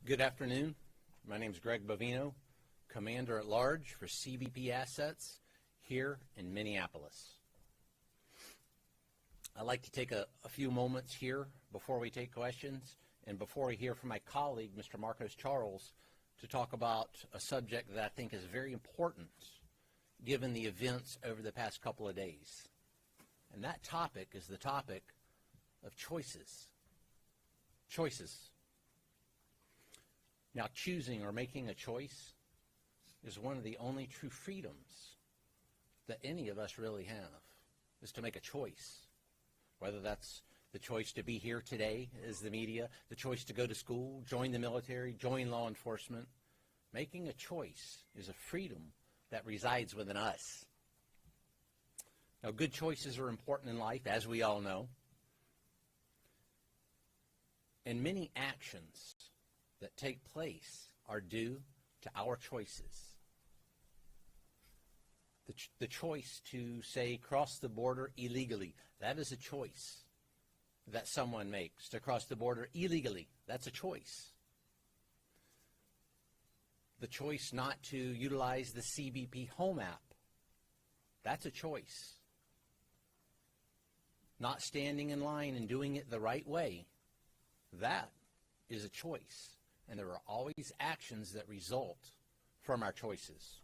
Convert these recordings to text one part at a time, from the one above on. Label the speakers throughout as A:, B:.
A: Good afternoon. My name is Greg Bovino, Commander at Large for CBP Assets here in Minneapolis. I'd like to take a few moments here before we take questions and before we hear from my colleague, Mr. Marcos Charles, to talk about a subject that I think is very important given the events over the past couple of days. And that topic is the topic of choices. Choices. Now, choosing or making a choice is one of the only true freedoms that any of us really have, is to make a choice. Whether that's the choice to be here today as the media, the choice to go to school, join the military, join law enforcement. Making a choice is a freedom that resides within us. Now, good choices are important in life, as we all know. And many actions that take place are due to our choices. The choice to, say, cross the border illegally, that is a choice that someone makes. To cross the border illegally, that's a choice. The choice not to utilize the CBP Home app, that's a choice. Not standing in line and doing it the right way, that is a choice. And there are always actions that result from our choices.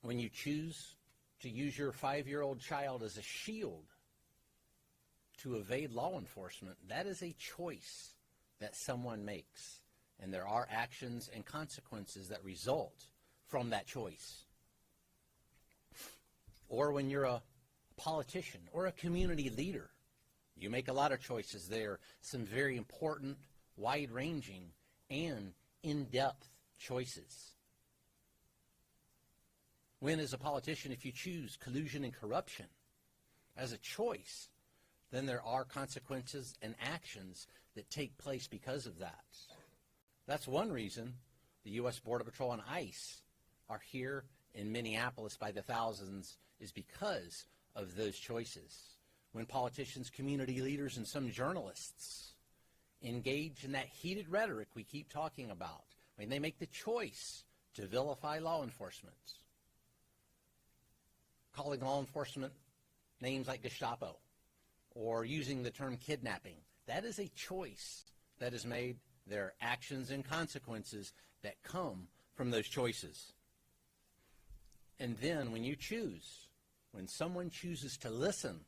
A: When you choose to use your 5-year-old child as a shield to evade law enforcement, that is a choice that someone makes. And there are actions and consequences that result from that choice. Or when you're a politician or a community leader, you make a lot of choices there, some very important, wide-ranging, and in-depth choices. When, as a politician, if you choose collusion and corruption as a choice, then there are consequences and actions that take place because of that. That's one reason the U.S. Border Patrol and ICE are here in Minneapolis by the thousands, is because of those choices. When politicians, community leaders, and some journalists engage in that heated rhetoric we keep talking about, when they make the choice to vilify law enforcement, calling law enforcement names like Gestapo, or using the term kidnapping, that is a choice that is made. There are actions and consequences that come from those choices. And then when someone chooses to listen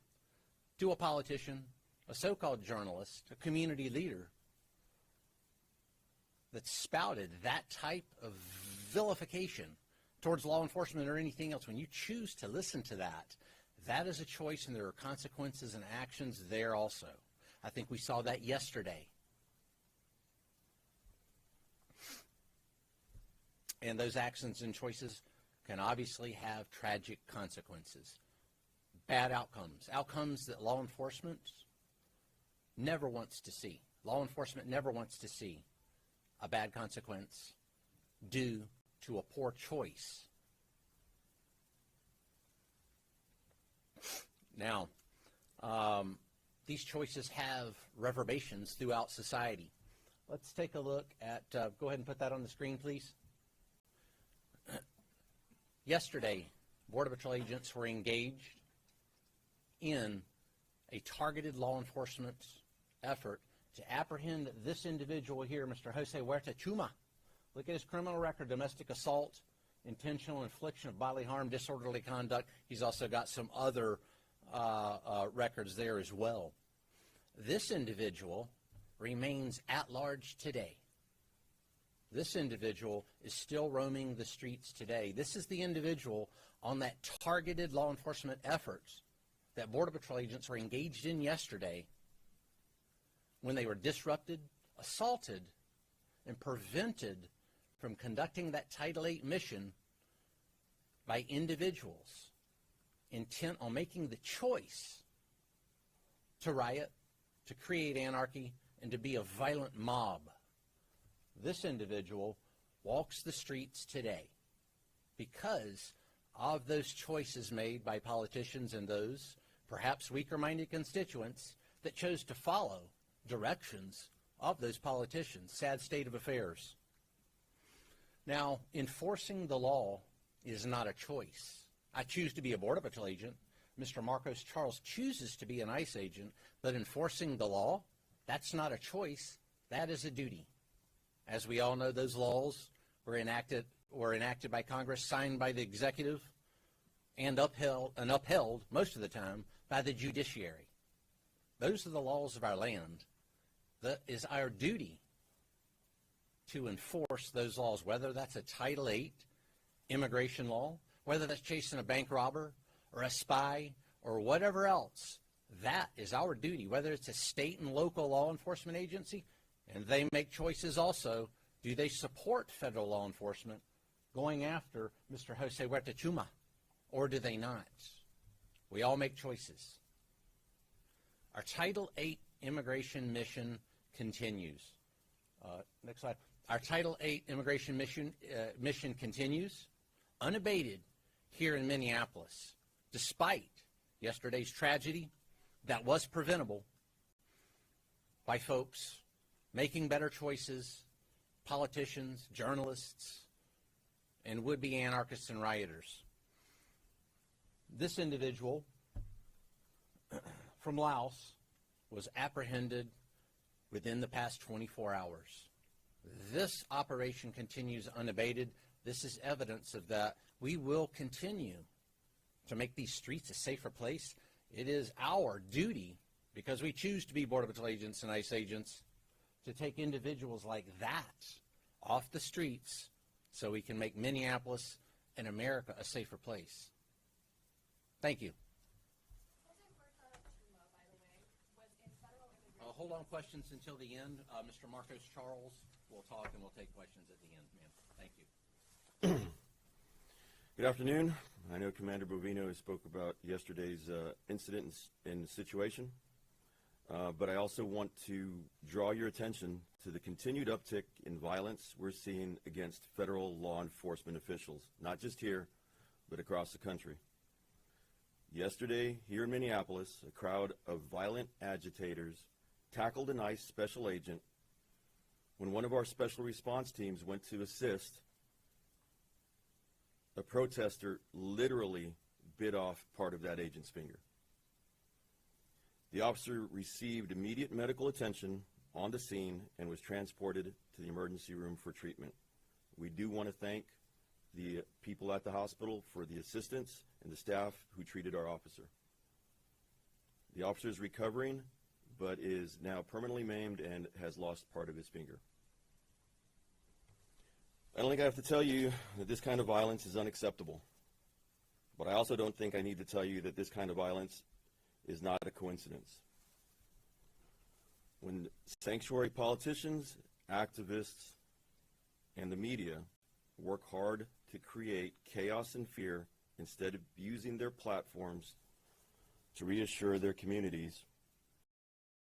A: to a politician, a so-called journalist, a community leader that spouted that type of vilification towards law enforcement or anything else, when you choose to listen to that, that is a choice, and there are consequences and actions there also. I think we saw that yesterday. And those actions and choices can obviously have tragic consequences, bad outcomes that law enforcement never wants to see. Law enforcement never wants to see a bad consequence due to a poor choice. Now, these choices have reverberations throughout society. Let's take a look at, go ahead and put that on the screen, please. Yesterday, Border Patrol agents were engaged in a targeted law enforcement effort to apprehend this individual here, Mr. Jose Huerta Chuma. Look at his criminal record: domestic assault, intentional infliction of bodily harm, disorderly conduct. He's also got some other records there as well. This individual remains at large today. This individual is still roaming the streets today. This is the individual on that targeted law enforcement efforts that Border Patrol agents were engaged in yesterday when they were disrupted, assaulted, and prevented from conducting that Title VIII mission by individuals intent on making the choice to riot, to create anarchy, and to be a violent mob. This individual walks the streets today because of those choices made by politicians and those perhaps weaker-minded constituents that chose to follow directions of those politicians. Sad state of affairs. Now, enforcing the law is not a choice. I choose to be a Border Patrol agent. Mr. Marcos Charles chooses to be an ICE agent, but enforcing the law, that's not a choice. That is a duty. As we all know, those laws were enacted by Congress, signed by the executive, and upheld most of the time by the judiciary. Those are the laws of our land. That is our duty to enforce those laws, whether that's a Title VIII immigration law, whether that's chasing a bank robber or a spy or whatever else. That is our duty, whether it's a state and local law enforcement agency, and they make choices also. Do they support federal law enforcement going after Mr. Jose Huerta Chuma, or do they not? We all make choices. Our Title VIII immigration mission continues. Next slide. Our Title VIII immigration mission continues unabated here in Minneapolis, despite yesterday's tragedy that was preventable by folks making better choices, politicians, journalists, and would-be anarchists and rioters. This individual from Laos was apprehended within the past 24 hours. This operation continues unabated. This is evidence of that. We will continue to make these streets a safer place. It is our duty, because we choose to be Border Patrol agents and ICE agents, to take individuals like that off the streets so we can make Minneapolis and America a safer place. Thank you. Hold on questions until the end. Mr. Marcos Charles will talk, and we'll take questions at the end, ma'am. Thank you.
B: Good afternoon. I know Commander Bovino spoke about yesterday's incident and situation, but I also want to draw your attention to the continued uptick in violence we're seeing against federal law enforcement officials, not just here, but across the country. Yesterday, here in Minneapolis, a crowd of violent agitators tackled an ICE special agent when one of our special response teams went to assist. A protester literally bit off part of that agent's finger. The officer received immediate medical attention on the scene and was transported to the emergency room for treatment. We do want to thank the people at the hospital for the assistance and the staff who treated our officer. The officer is recovering, but is now permanently maimed and has lost part of his finger. I don't think I have to tell you that this kind of violence is unacceptable, but I also don't think I need to tell you that this kind of violence is not a coincidence. When sanctuary politicians, activists, and the media work hard to create chaos and fear instead of using their platforms to reassure their communities,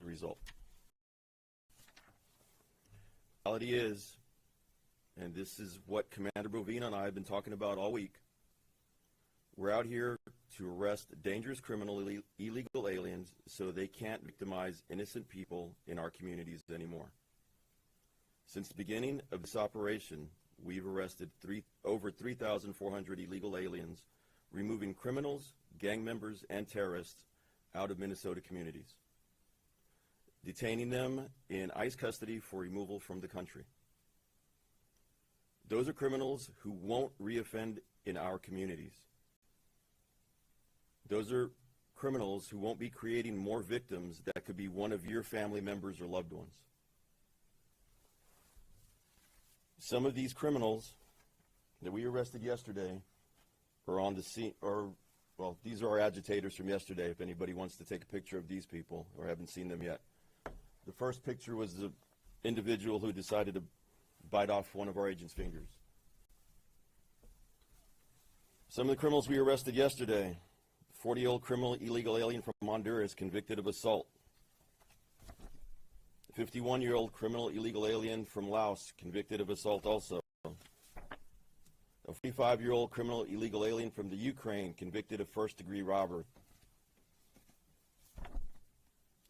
B: the result. The reality is, and this is what Commander Bovino and I have been talking about all week, we're out here to arrest dangerous criminal illegal aliens so they can't victimize innocent people in our communities anymore. Since the beginning of this operation, we've arrested over 3,400 illegal aliens, removing criminals, gang members, and terrorists out of Minnesota communities, detaining them in ICE custody for removal from the country. Those are criminals who won't reoffend in our communities. Those are criminals who won't be creating more victims that could be one of your family members or loved ones. Some of these criminals that we arrested yesterday are on the scene, well, these are our agitators from yesterday, if anybody wants to take a picture of these people or haven't seen them yet. The first picture was the individual who decided to bite off one of our agents' fingers. Some of the criminals we arrested yesterday: 40-year-old criminal illegal alien from Honduras convicted of assault. 51-year-old criminal illegal alien from Laos convicted of assault also. A 45-year-old criminal illegal alien from the Ukraine convicted of first-degree robbery.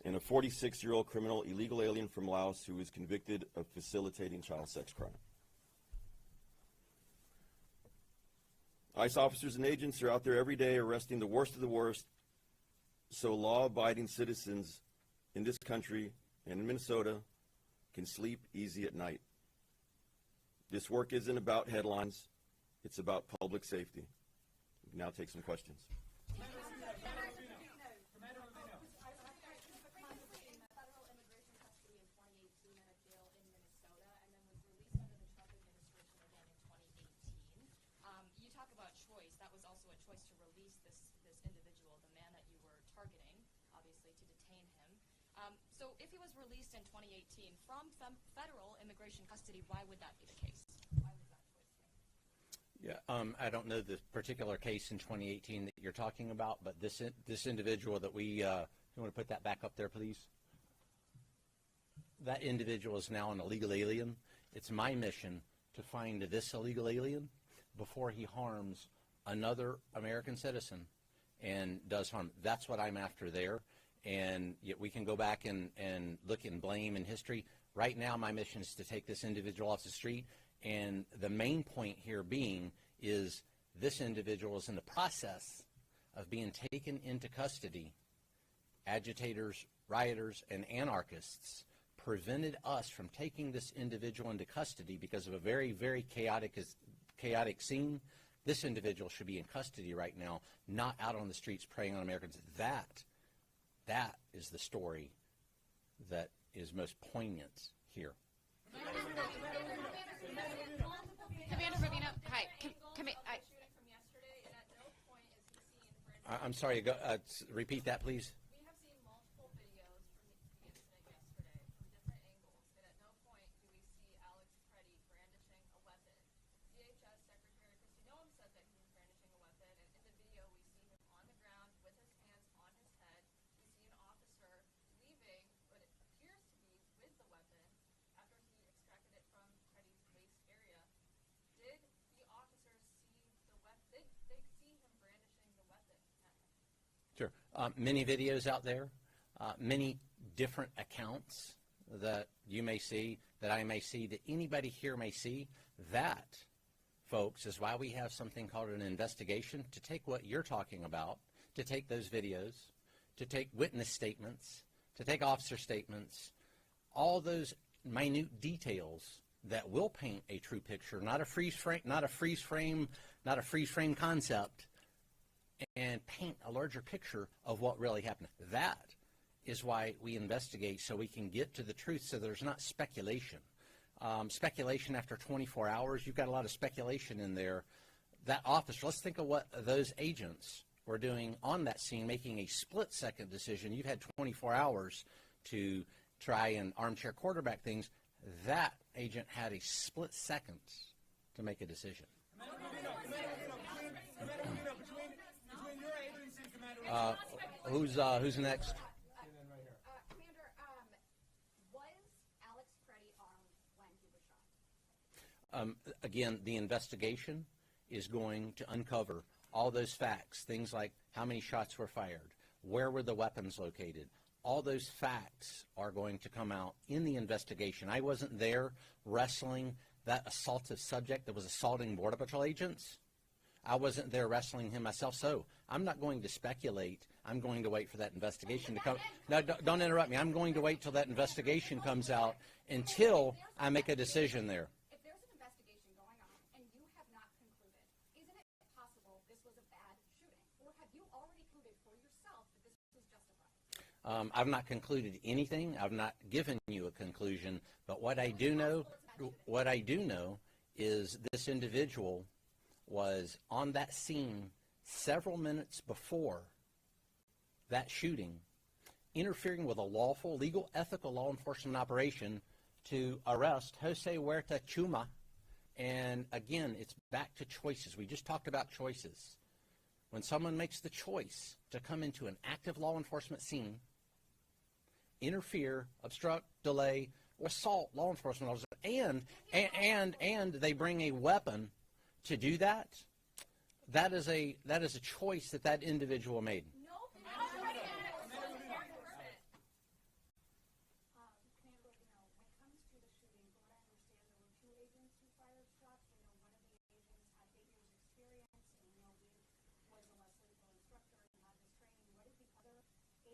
B: And a 46-year-old criminal illegal alien from Laos who was convicted of facilitating child sex crime. ICE officers and agents are out there every day arresting the worst of the worst so law-abiding citizens in this country and in Minnesota can sleep easy at night. This work isn't about headlines, it's about public safety. We can now take some questions.
C: So if he was released in 2018 from federal immigration custody, why would that be the case? Why was that choice made?
A: Yeah, I don't know the particular case in 2018 that you're talking about, but this individual that you want to put that back up there, please? That individual is now an illegal alien. It's my mission to find this illegal alien before he harms another American citizen and does harm. That's what I'm after there. And yet we can go back and look and blame in history. Right now, my mission is to take this individual off the street. And the main point here being is this individual is in the process of being taken into custody. Agitators, rioters, and anarchists prevented us from taking this individual into custody because of a very, very chaotic scene. This individual should be in custody right now, not out on the streets preying on Americans. That is the story that is most poignant here.
C: Commander Ravina, hi.
A: I'm sorry, repeat that, please.
C: We have seen multiple videos from the incident yesterday from different angles, and at no point do we see Alex Preddy brandishing a weapon. DHS Secretary Kristi Noem said that he was brandishing a weapon, and in the video we see him on the ground with his hands on his head. We see an officer leaving what it appears to be with the weapon after he extracted it from Preddy's waist area. Did the officers see the weapon? Did they see him brandishing the weapon?
A: Sure. Many videos out there, many different accounts that you may see, that I may see, that anybody here may see. That, folks, is why we have something called an investigation, to take what you're talking about, to take those videos, to take witness statements, to take officer statements, all those minute details that will paint a true picture, not a freeze frame concept, and paint a larger picture of what really happened. That is why we investigate, so we can get to the truth, so there's not speculation. Speculation after 24 hours, you've got a lot of speculation in there. That officer, let's think of what those agents were doing on that scene, making a split-second decision. You've had 24 hours to try and armchair quarterback things. That agent had a split second to make a decision. Who's next?
C: Commander, was Alex Preddy armed when he was shot?
A: Again, the investigation is going to uncover all those facts, things like how many shots were fired, where were the weapons located. All those facts are going to come out in the investigation. I wasn't there wrestling that assaultive subject that was assaulting Border Patrol agents. I wasn't there wrestling him myself, so I'm not going to speculate. I'm going to wait for that investigation to come. No, don't interrupt me. I'm going to wait till that investigation comes out until I make a decision there.
C: If there's an investigation going on and you have not concluded, isn't it possible this was a bad shooting? Or have you already concluded for yourself that this was justified?
A: I've not concluded anything. I've not given you a conclusion. But what I do know is this individual was on that scene several minutes before that shooting, interfering with a lawful, legal, ethical law enforcement operation to arrest Jose Huerta Chuma. And again, it's back to choices. We just talked about choices. When someone makes the choice to come into an active law enforcement scene, interfere, obstruct, delay, or assault law enforcement officers, and they bring a weapon to do that, that is a choice that individual made.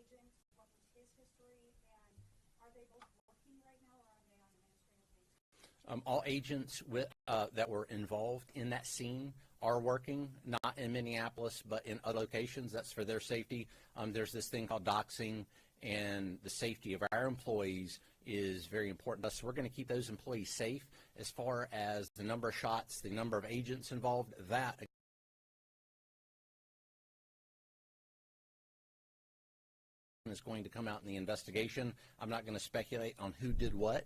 D: agent? What was his history? And are they both working right now, or are they on administrative leave?
A: All agents that were involved in that scene are working, not in Minneapolis, but in other locations. That's for their safety. There's this thing called doxing, and the safety of our employees is very important to us. So we're going to keep those employees safe. As far as the number of shots, the number of agents involved, that is going to come out in the investigation. I'm not going to speculate on who did what,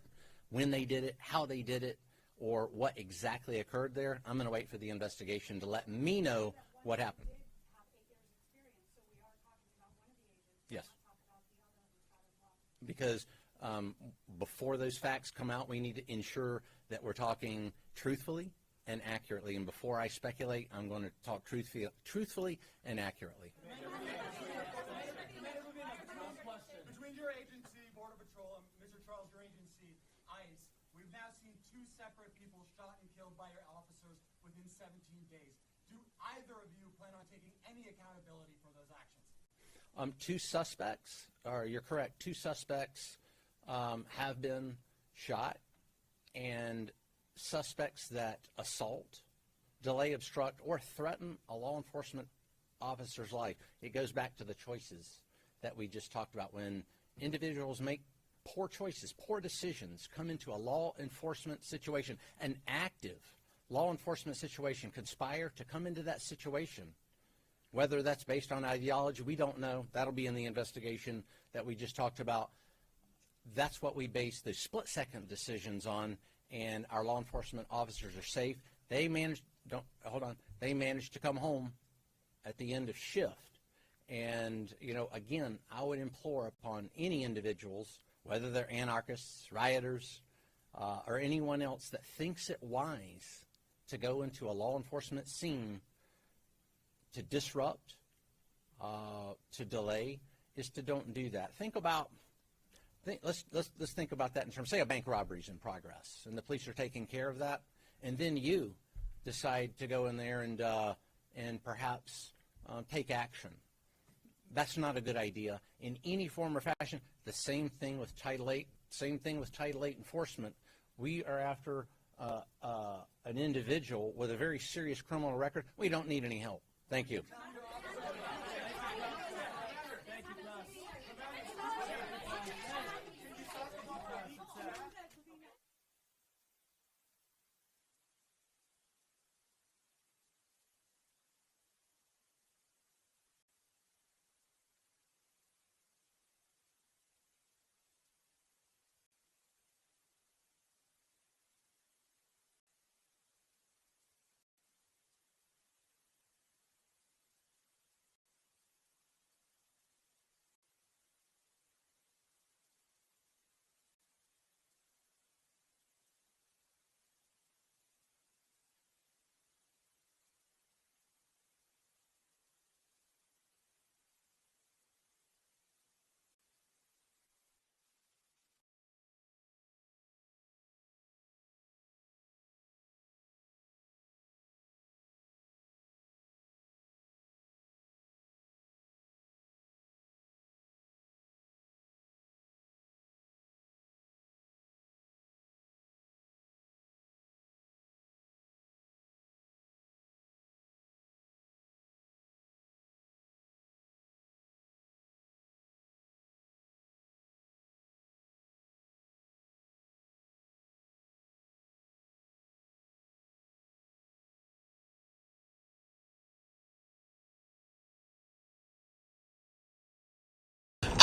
A: when they did it, how they did it, or what exactly occurred there. I'm going to wait for the investigation to let me know what happened. Yes. Because before those facts come out, we need to ensure that we're talking truthfully and accurately. And before I speculate, I'm going to talk truthfully and accurately.
E: Between your agency, Border Patrol, and Mr. Charles, your agency, ICE, we've now seen 2 separate people shot and killed by your officers within 17 days. Do either of you plan on taking any accountability for those actions?
A: 2 suspects, or you're correct, 2 suspects have been shot, and suspects that assault, delay, obstruct, or threaten a law enforcement officer's life. It goes back to the choices that we just talked about. When individuals make poor choices, poor decisions, come into a law enforcement situation, an active law enforcement situation, conspire to come into that situation. Whether that's based on ideology, we don't know. That'll be in the investigation that we just talked about. That's what we base the split-second decisions on, and our law enforcement officers are safe. They managed, they managed to come home at the end of shift. And, you know, again, I would implore upon any individuals, whether they're anarchists, rioters, or anyone else that thinks it wise to go into a law enforcement scene to disrupt, to delay, is to don't do that. Let's think about that in terms, say a bank robbery is in progress and the police are taking care of that, and then you decide to go in there and perhaps take action. That's not a good idea in any form or fashion. The same thing with Title VIII. Same thing with Title VIII enforcement. We are after an individual with a very serious criminal record. We don't need any help. Thank you.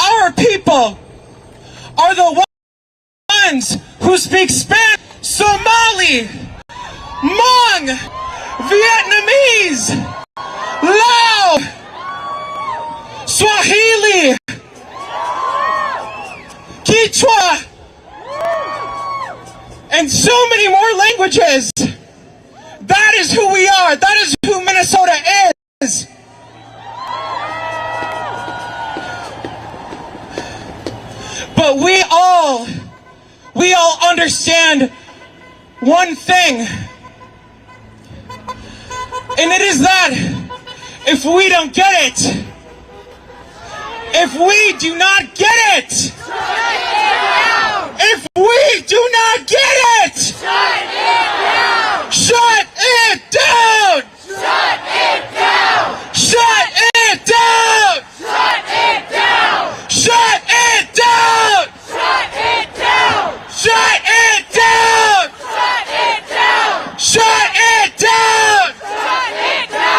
E: Our people are the ones who speak Spanish, Somali, Hmong, Vietnamese, Lao, Swahili, Quechua, and so many more languages. That is who we are. That is who Minnesota is. But we all understand one thing, and it is that if we don't get it,
F: If we do not get it, if we do not get it, shut it down! Shut it down! Shut it down! Shut it down! Shut it down! Shut it down! Shut it down! Shut it down! Shut it down! Shut it down! Shut it down!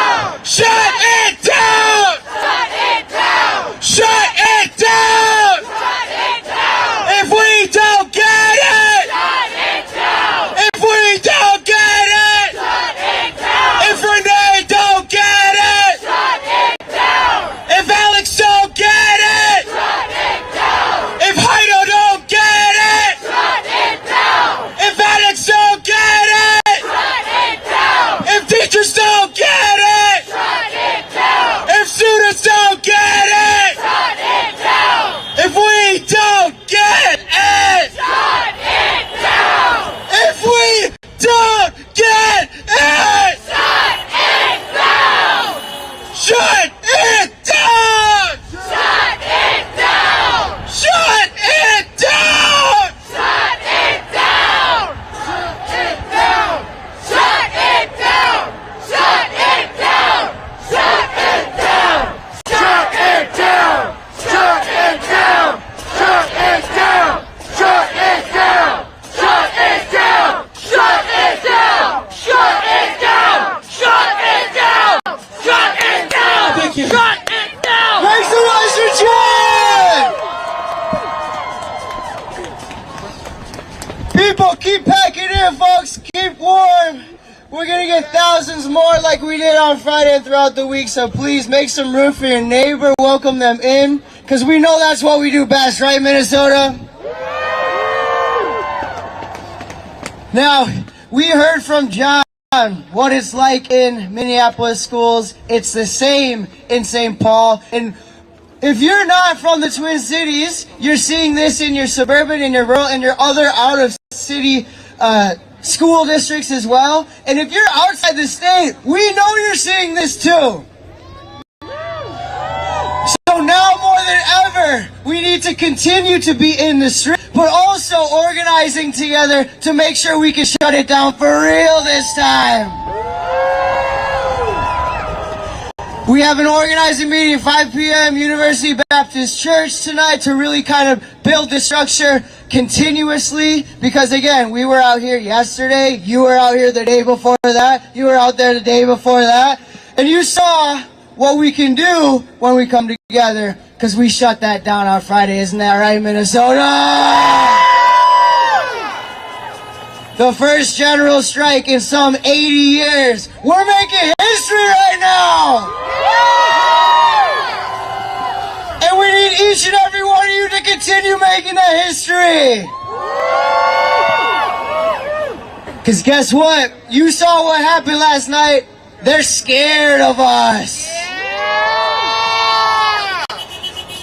F: Shut it down! Shut it down! Shut it down! If we don't get it! Shut it down! If we don't get it! Shut it down! If Renee don't get it! Shut it down! If Alex don't get it! Shut it down! If Heido don't get it! Shut it down! If Alex don't get it! Shut it down! If teachers don't get it! Shut it down! If students don't get it! Shut it down! If we don't get it! Shut it down! If we don't get it! Shut it down! Shut it down! Shut it down! Shut it down! Shut it down! Shut it down! Shut it down! Shut it down! Shut it down! Shut it down! Shut it down! Shut it down! Shut it down! Shut it down! Shut it down! Shut it down! Shut it down! Shut it down! Thank you. Shut it down! Make some noise for Jen! People, keep packing in, folks. Keep warm. We're gonna get thousands more like we did on Friday and throughout the week, so please make some room for your neighbor. Welcome them in, because we know that's what we do best, right, Minnesota? Now, we heard from John what it's like in Minneapolis schools. It's the same in St. Paul. And if you're not from the Twin Cities, you're seeing this in your suburban, in your rural, and your other out-of-city school districts as well. And if you're outside the state, we know you're seeing this too. So now more than ever, we need to continue to be in the street, but also organizing together to make sure we can shut it down for real this time. We have an organizing meeting at 5 p.m. University Baptist Church tonight to really kind of build the structure continuously, because again, we were out here yesterday, you were out here the day before that, you were out there the day before that, and you saw what we can do when we come together, because we shut that down on Friday. Isn't that right, Minnesota? The first general strike in some 80 years. We're making history right now! And we need each and every one of you to continue making that history. Because guess what? You saw what happened last night. They're scared of us.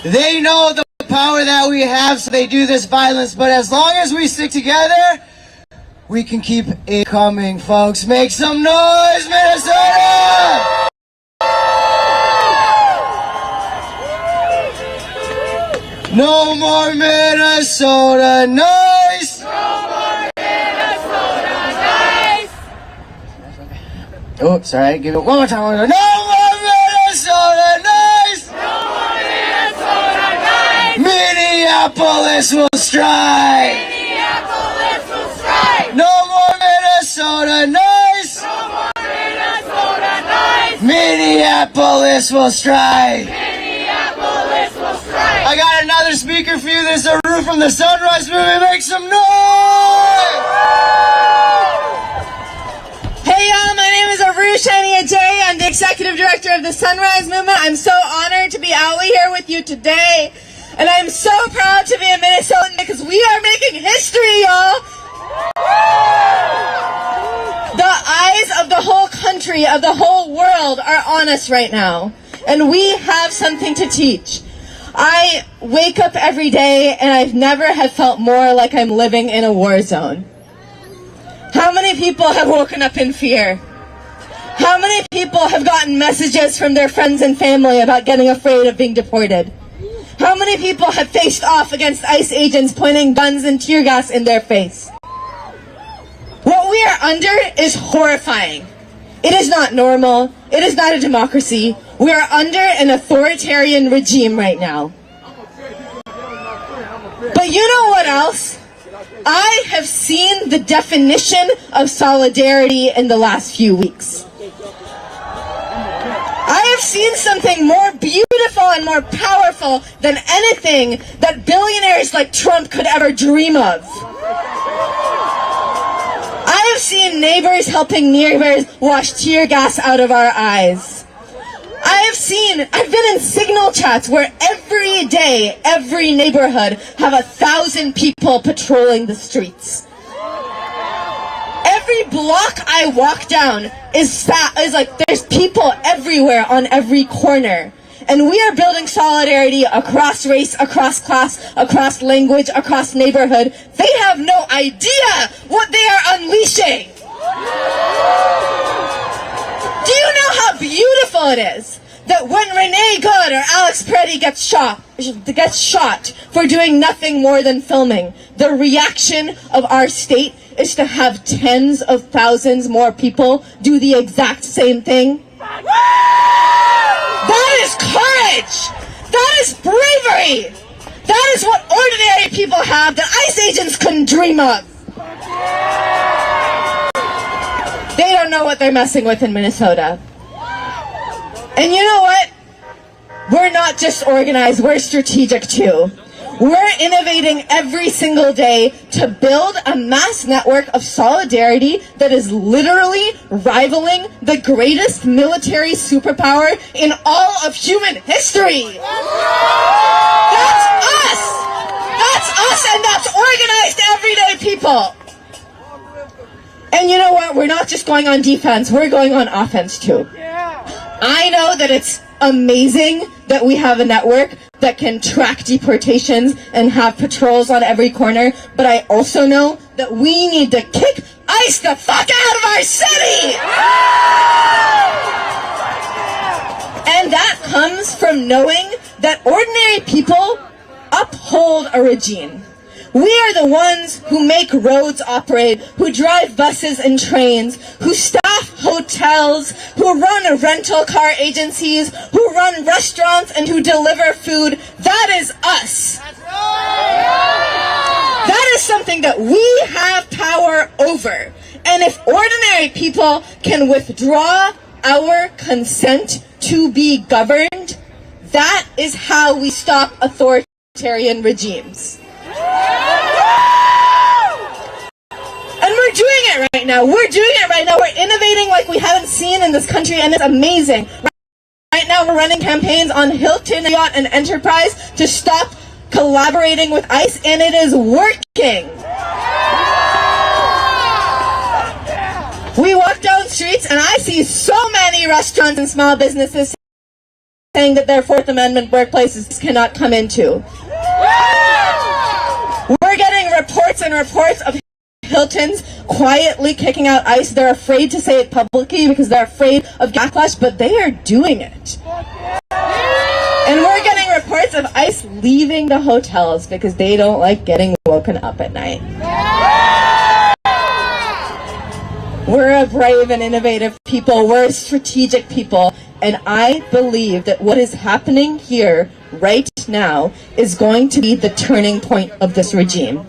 F: They know the power that we have, so they do this violence. But as long as we stick together, we can keep it coming, folks. Make some noise, Minnesota! No more Minnesota noise! No more Minnesota noise! Oh, sorry, give it one more time. No more Minnesota noise! No more Minnesota noise! Minneapolis will strike! Minneapolis will strike! No more Minnesota noise! No more Minnesota noise! Minneapolis will strike! Minneapolis will strike! I got another speaker for you. This is a Ruth from the Sunrise Movement. Make some noise!
G: Hey y'all, my name is Aru Shani Ajay. I'm the Executive Director of the Sunrise Movement. I'm so honored to be out here with you today. And I'm so proud to be a Minnesotan because we are making history, y'all. The eyes of the whole country, of the whole world are on us right now. And we have something to teach. I wake up every day and I've never have felt more like I'm living in a war zone. How many people have woken up in fear? How many people have gotten messages from their friends and family about getting afraid of being deported? How many people have faced off against ICE agents pointing guns and tear gas in their face? What we are under is horrifying. It is not normal. It is not a democracy. We are under an authoritarian regime right now. But you know what else? I have seen the definition of solidarity in the last few weeks. I have seen something more beautiful and more powerful than anything that billionaires like Trump could ever dream of. I have seen neighbors helping neighbors wash tear gas out of our eyes. I've been in signal chats where every day, every neighborhood have 1,000 people patrolling the streets. Every block I walk down is like there's people everywhere on every corner. And we are building solidarity across race, across class, across language, across neighborhood. They have no idea what they are unleashing. Do you know how beautiful it is that when Renee Good or Alex Preddy gets shot for doing nothing more than filming, the reaction of our state is to have tens of thousands more people do the exact same thing? That is courage! That is bravery! That is what ordinary people have that ICE agents couldn't dream of! They don't know what they're messing with in Minnesota. And you know what? We're not just organized, we're strategic too. We're innovating every single day to build a mass network of solidarity that is literally rivaling the greatest military superpower in all of human history. That's us! That's us, and that's organized everyday people. And you know what? We're not just going on defense, we're going on offense too. I know that it's amazing that we have a network that can track deportations and have patrols on every corner, but I also know that we need to kick ICE the fuck out of our city! And that comes from knowing that ordinary people uphold a regime. We are the ones who make roads operate, who drive buses and trains, who staff hotels, who run rental car agencies, who run restaurants, and who deliver food. That is us. That is something that we have power over. And if ordinary people can withdraw our consent to be governed, that is how we stop authoritarian regimes. And we're doing it right now. We're doing it right now. We're innovating like we haven't seen in this country, and it's amazing. Right now we're running campaigns on Hilton, Yacht, and Enterprise to stop collaborating with ICE, and it is working. We walk down streets, and I see so many restaurants and small businesses saying that their Fourth Amendment workplaces cannot come into. We're getting reports and reports of Hiltons quietly kicking out ICE. They're afraid to say it publicly because they're afraid of backlash, but they are doing it. And we're getting reports of ICE leaving the hotels because they don't like getting woken up at night. We're a brave and innovative people. We're a strategic people. And I believe that what is happening here right now is going to be the turning point of this regime.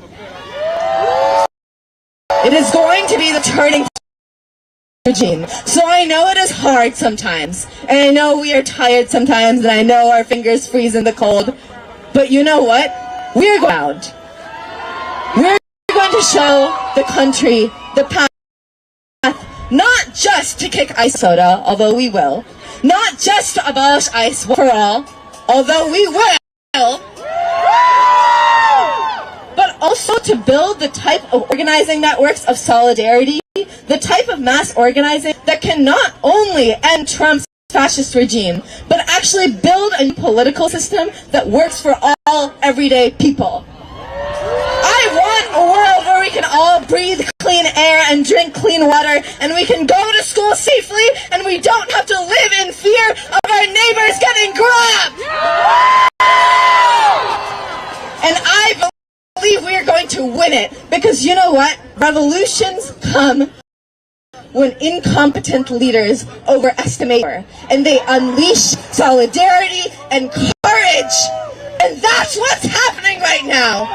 G: It is going to be the turning point of the regime. So I know it is hard sometimes, and I know we are tired sometimes, and I know our fingers freeze in the cold, but you know what? We're going out. We're going to show the country the path, not just to kick ICE soda, although we will, not just to abolish ICE for all, although we will, but also to build the type of organizing networks of solidarity, the type of mass organizing that can not only end Trump's fascist regime, but actually build a political system that works for all everyday people. I want a world where we can all breathe clean air and drink clean water, and we can go to school safely, and we don't have to live in fear of our neighbors getting grabbed. join it, because you know what? Revolutions come when incompetent leaders overestimate power, and they unleash solidarity and courage. And that's what's happening right now.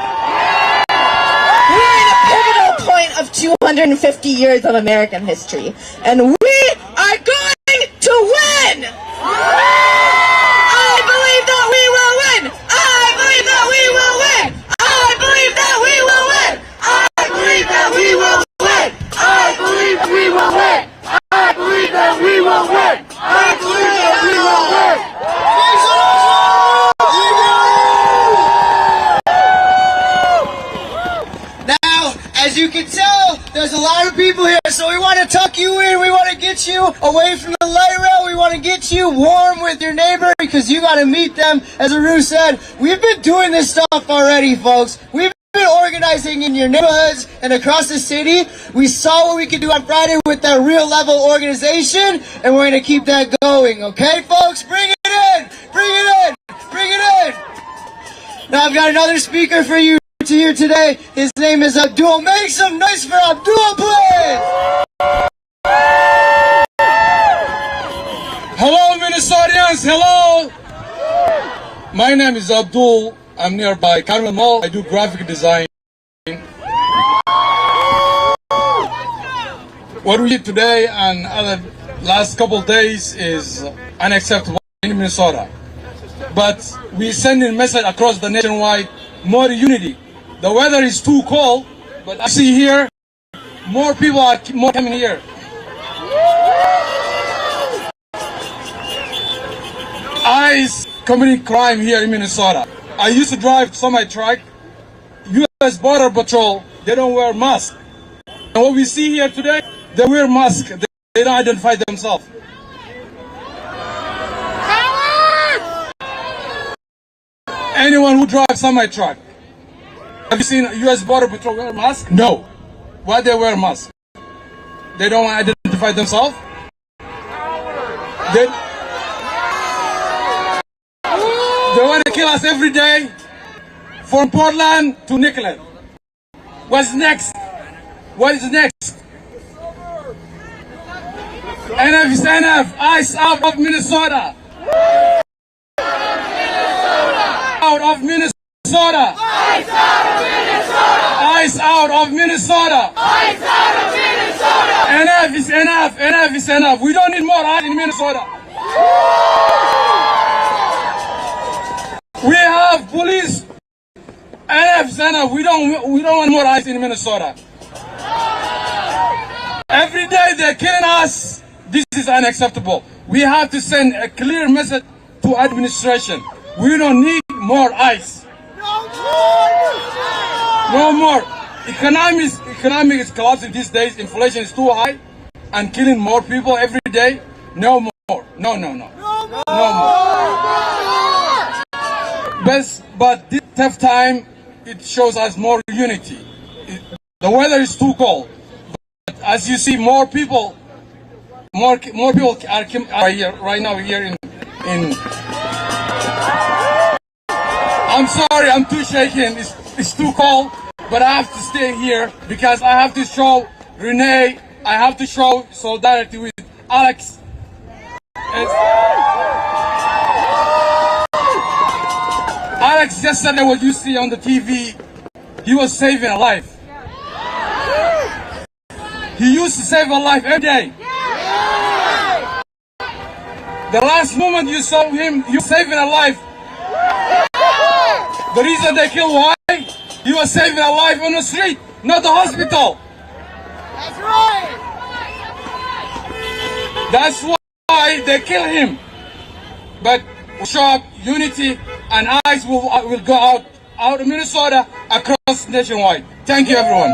G: We're in a pivotal point of 250 years of American history, and we are going to win! I believe that we will win! I believe that we will win! I believe that we will win! I believe that we will win! I believe we will win! I believe that we will win! I believe that we will win!
F: Now, as you can tell, there's a lot of people here, so we want to tuck you in. We want to get you away from the light rail. We want to get you warm with your neighbor because you got to meet them. As Aru said, we've been doing this stuff already, folks. We've been organizing in your neighborhoods and across the city. We saw what we could do on Friday with that real level organization, and we're going to keep that going. Okay, folks? Bring it in! Bring it in! Bring it in! Now, I've got another speaker for you to hear today. His name is Abdul. Make some noise for Abdul, please!
H: Hello, Minnesotans. Hello. My name is Abdul. I'm nearby Carmel Mall. I do graphic design. What we did today and other last couple of days is unacceptable in Minnesota. But we send a message across the nationwide, more unity. The weather is too cold, but I see here more people are coming here. ICE committing crime here in Minnesota. I used to drive semi-truck. U.S. Border Patrol, they don't wear masks. And what we see here today, they wear masks. They don't identify themselves. Anyone who drives semi-truck, have you seen U.S. Border Patrol wear masks? No. Why they wear masks? They don't identify themselves? They want to kill us every day, from Portland to Nicollet. What's next? What is next? NF is NF. ICE out of Minnesota. Out of Minnesota. ICE out of Minnesota. ICE out of Minnesota. ICE out of Minnesota. NF is enough. NF is enough. We don't need more ICE in Minnesota. We have police. NF is enough. We don't want more ICE in Minnesota. Every day they're killing us. This is unacceptable. We have to send a clear message to administration. We don't need more ICE. No more. Economy is collapsing these days. Inflation is too high and killing more people every day. No more. No. No more. But this tough time, it shows us more unity. The weather is too cold. But as you see, more people are here right now here in I'm sorry, I'm too shaken. It's too cold, but I have to stay here because I have to show Renee, I have to show solidarity with Alex. Alex, yesterday what you see on the TV, he was saving a life. He used to save a life every day. The last moment you saw him, he was saving a life. The reason they killed why? He was saving a life on the street, not the hospital.
F: That's right.
H: That's why they kill him. But we'll show up unity, and ICE will go out of Minnesota across nationwide. Thank you, everyone.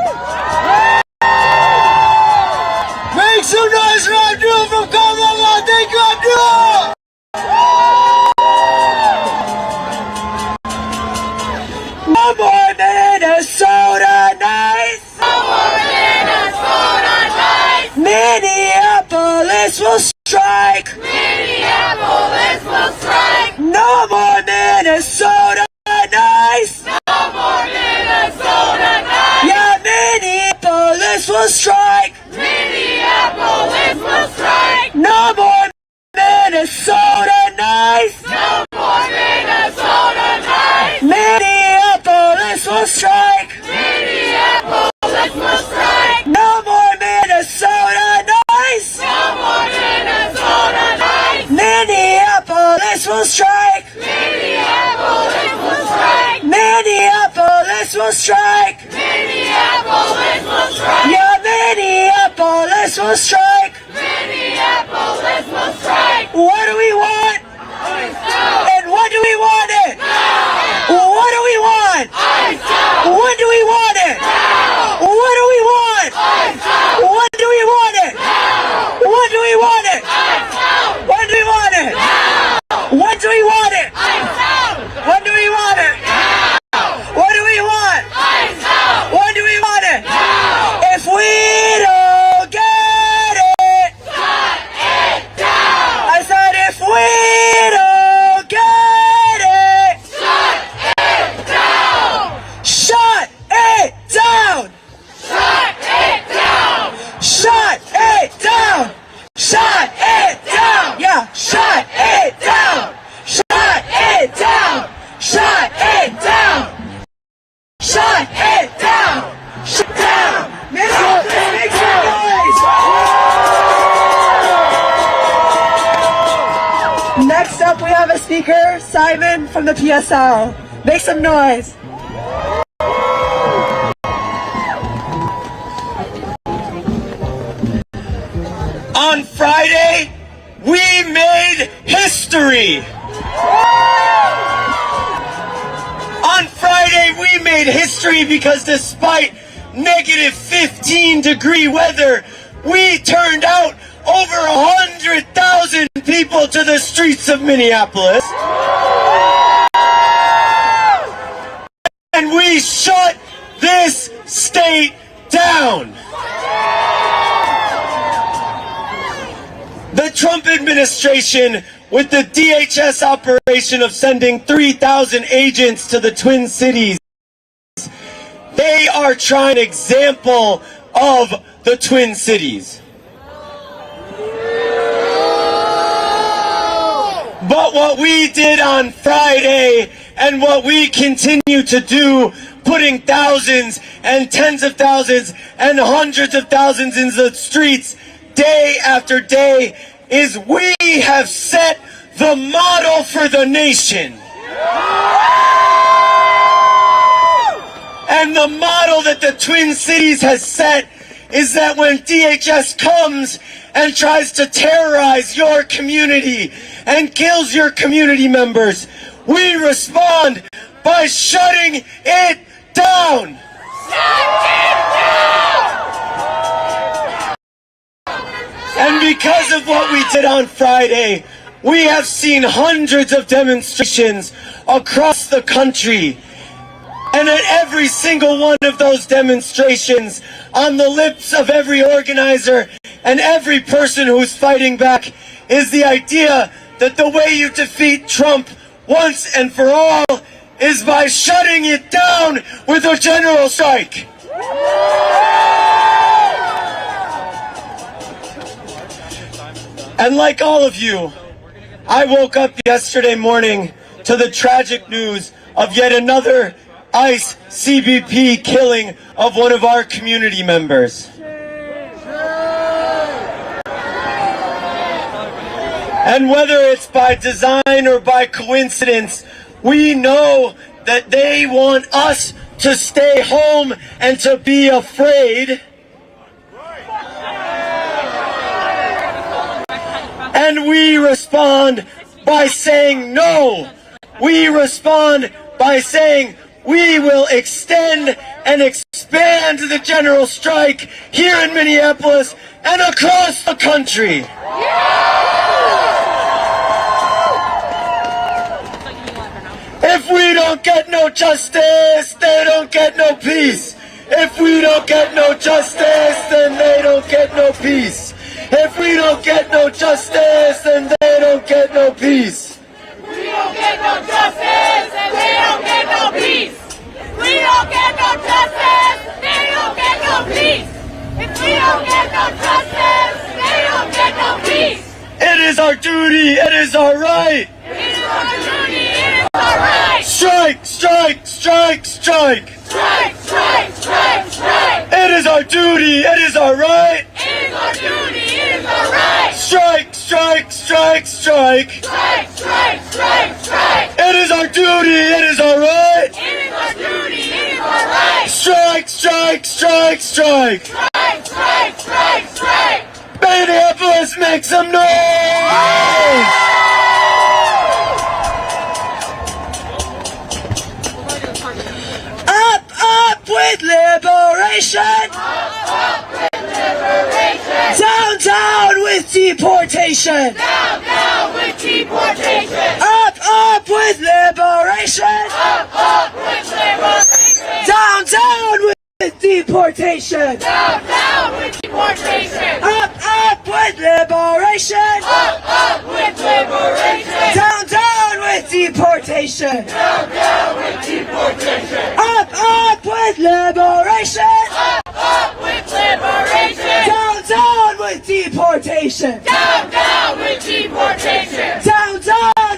F: Make some noise for Abdul from Colorado. Thank you, Abdul. No more Minnesota nights. No more Minnesota nights. Minneapolis will strike. Minneapolis will strike. No more Minnesota nights. No more Minnesota nights. Yeah. Minneapolis will strike!
I: Minneapolis will strike!
F: No more Minnesota nights!
I: No more Minnesota nights!
F: Minneapolis will strike!
I: Minneapolis will strike!
F: No more Minnesota nights!
I: No more Minnesota nights!
F: Minneapolis will strike!
I: Minneapolis will strike!
F: Minneapolis will strike!
I: Minneapolis will strike!
F: Yeah, Minneapolis will strike!
I: Minneapolis will strike!
F: What do we want? And what do we want it? What do we want? When do we want it? What do we want? When do we want it? When do we want it? When do we want it? When do we want it? When do we want it? What do we want? When do we want it? If we don't get it,
I: Shut it down!
F: I said if we don't get it,
I: Shut it down!
F: shut it down!
I: Shut it down!
F: Shut it down! Shut it down! Yeah, shut it down! Shut it down! Shut it down! Shut it down! Shut down! Minneapolis, make some noise! Next up, we have a speaker, Simon from the PSL. Make some noise. On Friday, we made history. On Friday, we made history because despite negative 15-degree weather, we turned out over 100,000 people to the streets of Minneapolis. And we shut this state down. The Trump administration, with the DHS operation of sending 3,000 agents to the Twin Cities, they are trying an example of the Twin Cities. But what we did on Friday and what we continue to do, putting thousands and tens of thousands and hundreds of thousands in the streets day after day, is we have set the model for the nation. And the model that the Twin Cities has set is that when DHS comes and tries to terrorize your community and kills your community members, we respond by shutting it down. And because of what we did on Friday, we have seen hundreds of demonstrations across the country. And at every single one of those demonstrations, on the lips of every organizer and every person who's fighting back, is the idea that the way you defeat Trump once and for all is by shutting it down with a general strike. And like all of you, I woke up yesterday morning to the tragic news of yet another ICE CBP killing of one of our community members. And whether it's by design or by coincidence, we know that they want us to stay home and to be afraid. And we respond by saying no. We respond by saying we will extend and expand the general strike here in Minneapolis and across the country. If we don't get no justice, they don't get no peace. If we don't get no justice, then they don't get no peace. If we don't get no justice, then they don't get no peace.
I: We don't get no justice, and they don't get no peace. We don't get no justice, they don't get no peace. If we don't get no justice, they don't get no peace.
F: It is our duty, it is our right.
I: It is our duty, it is our right.
F: Strike, strike, strike, strike.
I: Strike, strike, strike, strike.
F: It is our duty, it is our right.
I: It is our duty, it is our right.
F: Strike, strike, strike, strike.
I: Strike, strike, strike, strike.
F: It is our duty, it is our right.
I: It is our duty, it is our right.
F: Strike, strike, strike, strike.
I: Strike, strike, strike, strike.
F: Minneapolis, make some noise! Up with liberation!
I: Up with liberation.
F: Down, down with deportation!
I: Down with deportation.
F: Up with liberation!
I: Up with liberation.
F: Down with deportation!
I: Down with deportation.
F: Up with liberation!
I: Up with liberation.
F: Down with deportation!
I: Down with deportation.
F: Up with liberation!
I: Up with liberation.
F: Down with deportation!
I: Down with deportation.
F: Down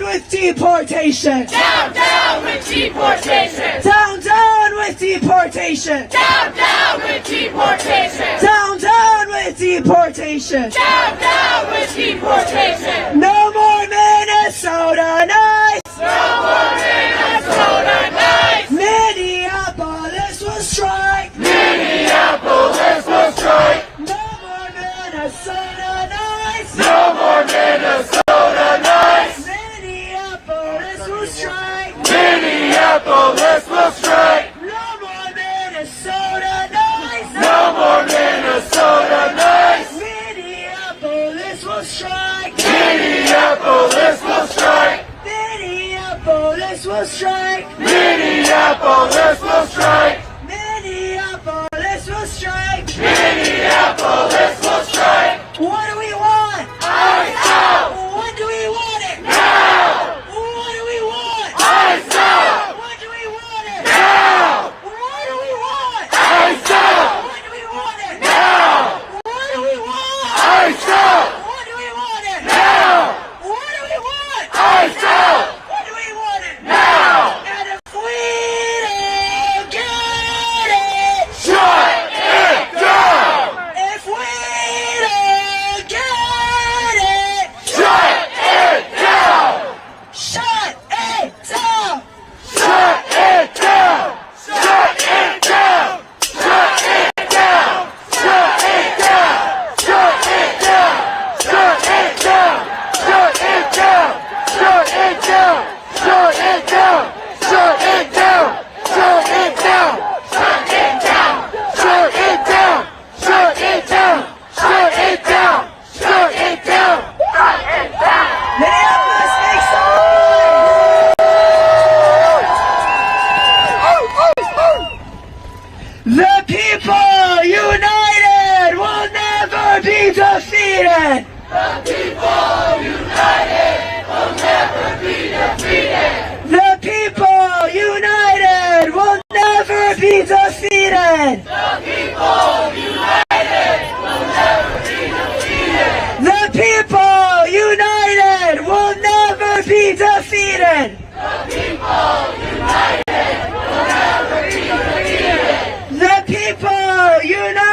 F: with deportation!
I: Down with deportation.
F: Down with deportation!
I: Down with deportation.
F: Down with deportation!
I: Down with deportation.
F: No more Minnesota nights!
I: No more Minnesota nights.
F: Minneapolis will strike!
I: Minneapolis will strike.
F: No more Minnesota nights!
I: No more Minnesota nights.
F: Minneapolis will strike!
I: Minneapolis will strike.
F: No more Minnesota nights!
I: No more Minnesota nights.
F: Minneapolis will strike!
I: Minneapolis will strike.
F: Minneapolis will strike!
I: Minneapolis will strike.
F: Minneapolis will strike!
I: Minneapolis will strike.
F: What do we want?
I: Ice out.
F: When do we want it?
I: Now.
F: What do we want?
I: Ice out.
F: When do we want it?
I: Now.
F: What do we want?
I: Ice out.
F: When do we want it?
I: Now.
F: What do we want?
I: Ice out.
F: When do we want it?
I: Now.
F: What do we want?
I: Ice out.
F: When do we want it?
I: Now.
F: And if we don't get it,
I: Shut it down.
F: if we don't get it,
I: Shut it down.
F: shut it down.
I: Shut it down. Shut it down. Shut it down. Shut it down. Shut it down. Shut it down. Shut it down. Shut it down. Shut it down. Shut it down. Shut it down. Shut it down. Shut it down. Shut it down. Shut it down. Shut it down. Shut it down.
F: Minneapolis, make some noise! The people united will never be defeated.
I: The people united will never be defeated.
F: The people united will never be defeated.
I: The people united will never be defeated.
F: The people united will never be defeated.
I: The people united will never be defeated.
F: The people united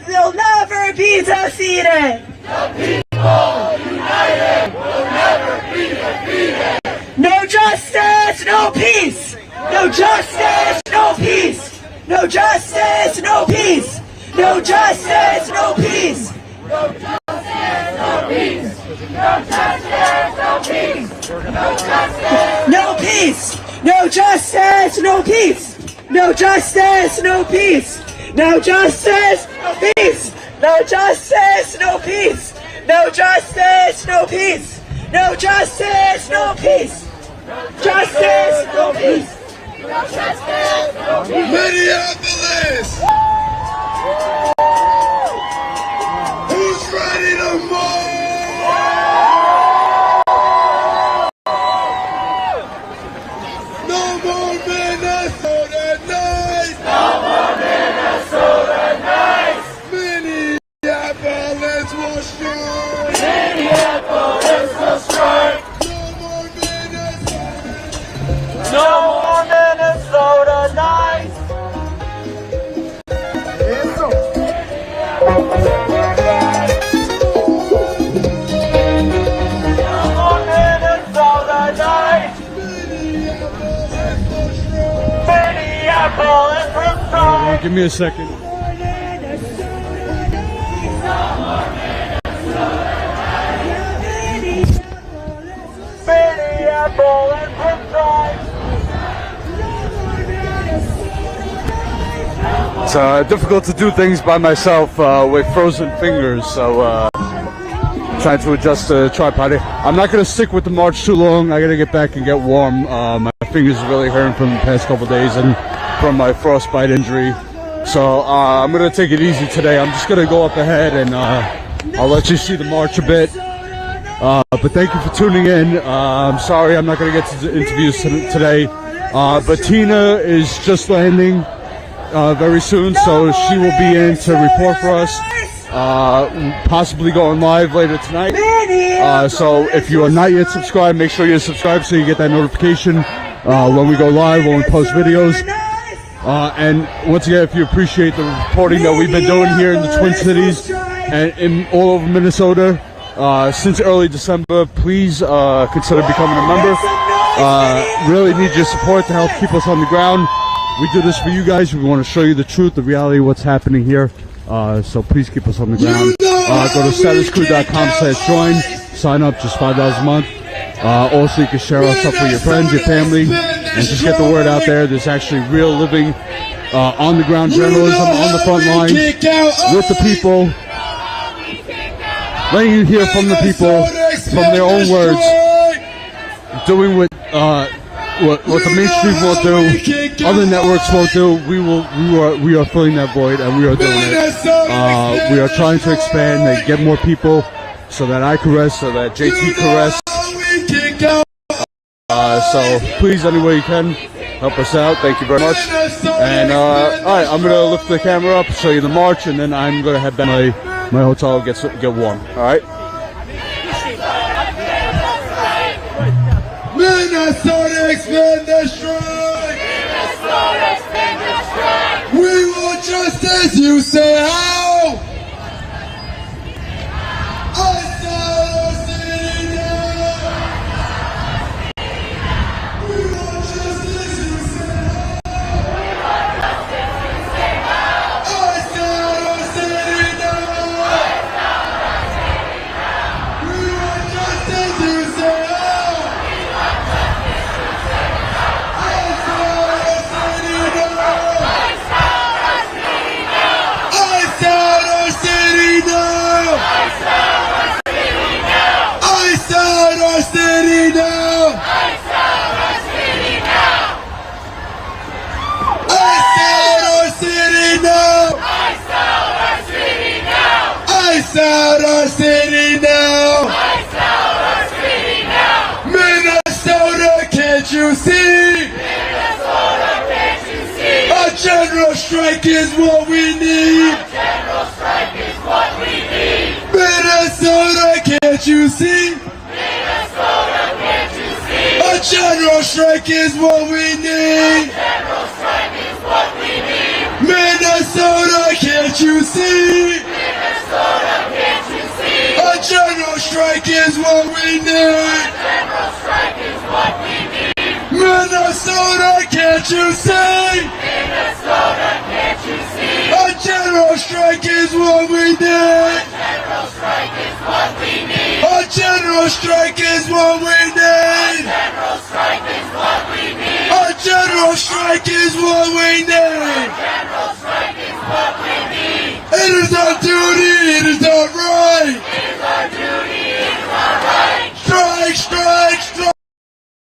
F: will never be defeated.
I: The people united will never be defeated.
F: No justice, no peace. No justice, no peace. No justice, no peace. No justice, no peace.
I: No justice, no peace. No justice, no peace. No justice.
F: No peace. No justice, no peace. No justice, no peace. No justice, no peace. No justice, no peace. No justice, no peace. No justice, no peace. Justice, no peace.
I: No justice, no peace.
J: Minneapolis! Who's ready to move? No more Minnesota nights!
I: No more Minnesota nights.
H: Give me a second. It's difficult to do things by myself with frozen fingers, so trying to adjust the tripod. I'm not going to stick with the march too long. I got to get back and get warm. My fingers are really hurting from the past couple days and from my frostbite injury. So I'm going to take it easy today. I'm just going to go up ahead and I'll let you see the march a bit. But thank you for tuning in. I'm sorry I'm not going to get to the interviews today. But Tina is just landing very soon, so she will be in to report for us. Possibly going live later tonight. So if you are not yet subscribed, make sure you're subscribed so you get that notification when we go live, when we post videos. And once again, if you appreciate the reporting that we've been doing here in the Twin Cities and in all over Minnesota since early December, please consider becoming a member. Really need your support to help keep us on the ground. We do this for you guys. We want to show you the truth, the reality of what's happening here. So please keep us on the ground. Go to statuscrew.com/join. Sign up, just $5 a month. Also, you can share our stuff with your friends, your family, and just get the word out there. There's actually real living, on-the-ground journalism on the front lines with the people, letting you hear from the people, from their own words, doing what the mainstream won't do, other networks won't do. We are filling that void, and we are doing it. We are trying to expand and get more people, so that I can rest, so that JT can rest. So please, any way you can, help us out. Thank you very much. And all right, I'm gonna lift the camera up, show you the march, and then I'm gonna head back to my hotel, get warm. All right.
J: Minnesota expand the strike!
I: Minnesota expand the strike!
J: We want justice, you say how? I saw our city now! We want justice, you say how? I saw our city now! We want justice, you say how? Out our city now! Lights out our city now! Minnesota, can't you see? Minnesota, can't you see? A general strike is what we need! A general strike is what we need! Minnesota, can't you see? Minnesota, can't you see? A general strike is what we need! A general strike is what we need! Minnesota, can't you see? Minnesota, can't you see? A general strike is what we need! A general strike is what we need! Minnesota, can't you see? Minnesota, can't you see? A general strike is what we need! A general strike is what we need! A general strike is what we need! A general strike is what we need! A general strike is what we need! A general strike is what we need! It is our duty, it is our right! It is our duty, it is our right! Strike, strike, strike!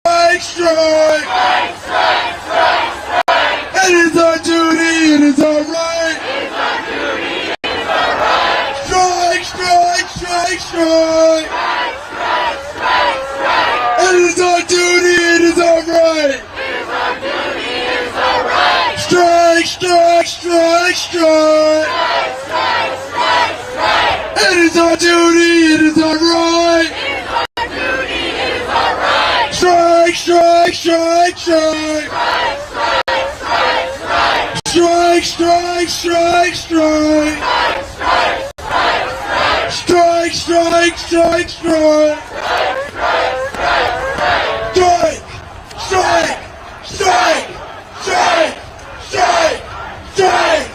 J: Strike, strike! Strike, strike, strike, strike! It is our duty, it is our right! It is our duty, it is our right! Strike, strike, strike, strike! Strike, strike, strike, strike! It is our duty, it is our right! It is our duty, it is our right! Strike, strike, strike, strike! Strike, strike, strike, strike! It is our duty, it is our right! It is our duty, it is our right! Strike, strike, strike, strike! Strike, strike, strike, strike! Strike, strike, strike, strike! Strike, strike, strike, strike! Strike, strike, strike, strike, strike, strike!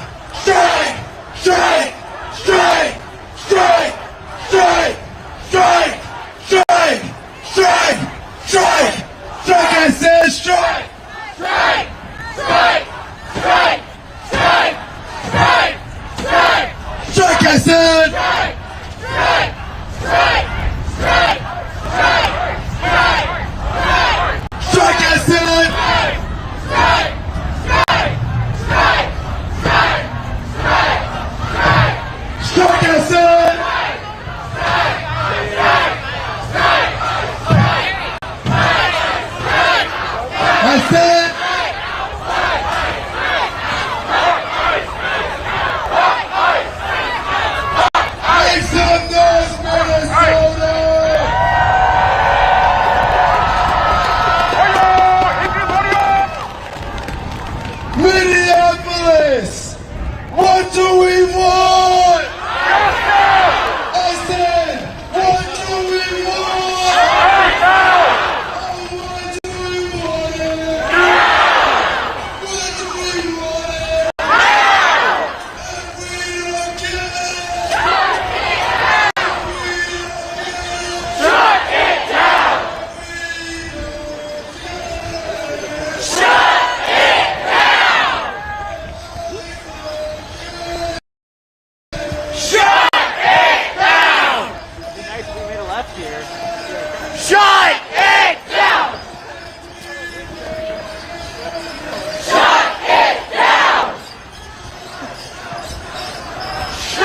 J: said strike!
I: Strike! Strike! Strike! Strike! Strike! Strike!
J: Strike, I said!
I: Strike! Strike! Strike! Strike! Strike! Strike!
J: Strike, I said!
I: Strike! Strike! Strike! Strike! Strike!
J: Strike, I said! I said! Make some noise, Minnesota! Minneapolis! What do we want? I said, what do we want? What do we want it? What do we want it? And we don't give it.
I: Shut it down! Shut it down! Shut it down!
E: Nice, we made a left here.
I: Shut it down! Shut it down! Shut it down!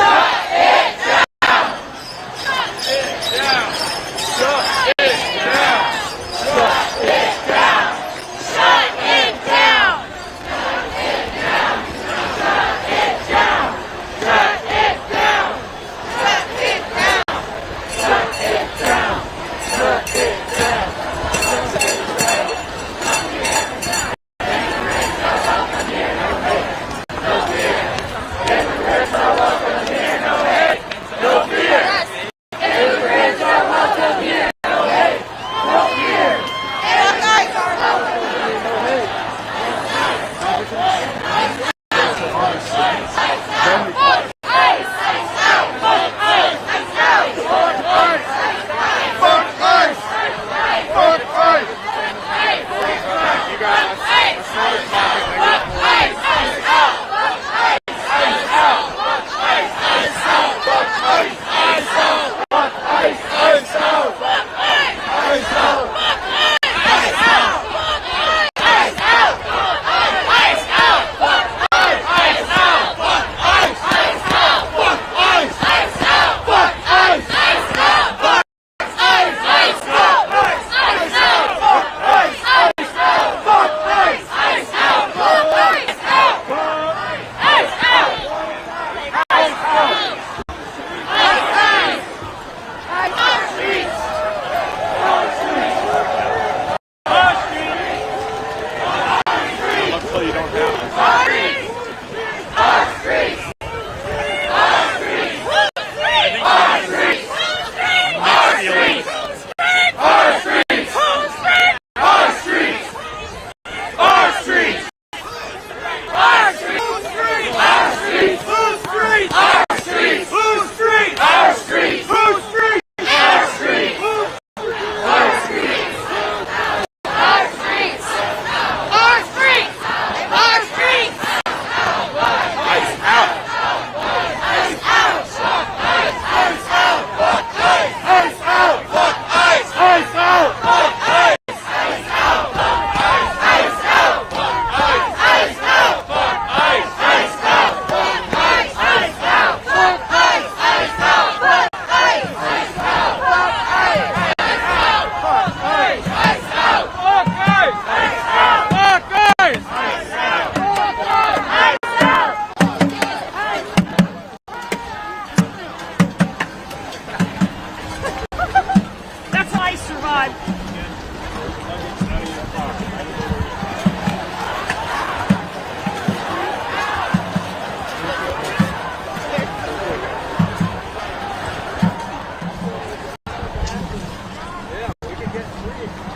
I: Shut it down! Shut it down! Shut it down! Shut it down! Shut it down! Shut it down! Shut it down! Shut it down! Shut it down! Shut it down!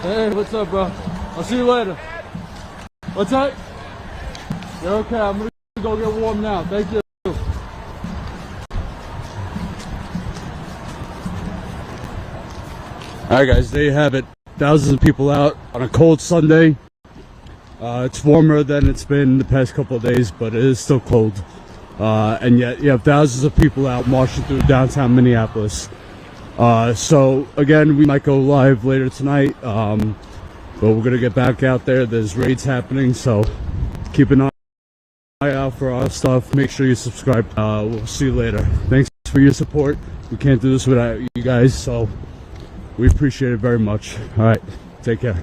H: Hey, what's up, bro? I'll see you later. What's up? You're okay. I'm gonna go get warm now. Thank you. All right, guys, there you have it.
K: thousands of people out on a cold Sunday. It's warmer than it's been the past couple of days, but it is still cold. And yet you have thousands of people out marching through downtown Minneapolis. So again, we might go live later tonight, but we're gonna get back out there. There's raids happening, so keep an eye out for our stuff. Make sure you subscribe. We'll see you later. Thanks for your support. We can't do this without you guys, so we appreciate it very much. All right, take care.